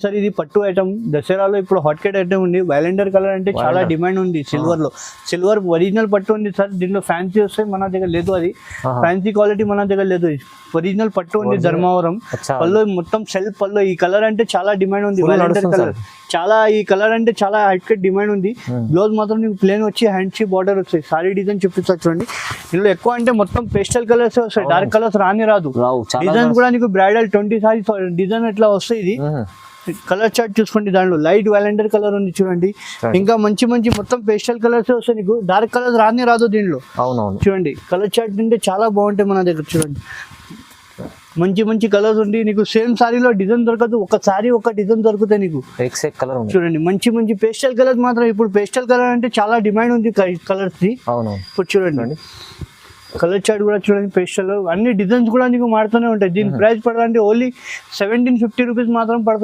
Sir ఇది పట్టు item దసరాలో ఇప్పుడు హాట్ కేట్ ఐటమ్ ఉంది. వైలెండర్ కలర్ అంటే చాలా డిమాండ్ ఉంది. సిల్వర్ ఒరిజినల్ పట్టు ఉంది సార్. దీంట్లో ఫ్యాన్సీ వస్తే మన దగ్గర లేదు. అది ఫ్యాన్సీ క్వాలిటీ మన దగ్గర లేదు. ఒరిజినల్ పట్టు ఉంది ధర్మవరం పళ్ళు, మొత్తం సెల్ఫ్ పళ్ళు. ఈ కలర్ అంటే చాలా డిమాండ్ ఉంది. వైలెండర్ కలర్ చాలా, ఈ కలర్ అంటే చాలా హాట్ కేట్ డిమాండ్ ఉంది. బ్లౌజ్ మాత్రం నీకు ప్లేన్ వచ్చి హ్యాండ్స్ బార్డర్ వస్తాయి. సారీ డిజైన్ చూపిస్తా చూడండి. ఇందులో ఎక్కువ అంటే మొత్తం పేస్టల్ కలర్స్ వస్తాయి. డార్క్ కలర్స్ రాదు. డిజైన్ కూడా నీకు బ్రైడల్ 20 సారీ డిజైన్ ఎట్లా వస్తాయి. ఇది కలర్ చార్ట్ చూసుకోండి. దాంట్లో లైట్ వైలెండర్ కలర్ ఉంది చూడండి. ఇంకా మంచి మంచి మొత్తం పేస్టల్ కలర్స్ వస్తాయి. నీకు డార్క్ కలర్స్ రాదు దీంట్లో. చూడండి కలర్ చార్ట్ అంటే చాలా బాగుంటాయి మన దగ్గర. చూడండి మంచి మంచి కలర్స్ ఉంది. నీకు సేమ్ సారీలో డిజైన్ దొరకదు. ఒక సారీ ఒక డిజైన్ దొరుకుతాయి నీకు. చూడండి మంచి మంచి పేస్టల్ కలర్స్ మాత్రం. ఇప్పుడు పేస్టల్ కలర్ అంటే చాలా డిమాండ్ ఉంది కలర్స్ ది. ఇప్పుడు చూడండి కలర్ చార్ట్ కూడా చూడండి. పేస్టల్ అన్ని డిజైన్స్ కూడా నీకు మారుతూనే ఉంటాయి. దీని ప్రైస్ పడాలంటే ఓన్లీ 1750 రూపీస్ మాత్రం పడుతుంది.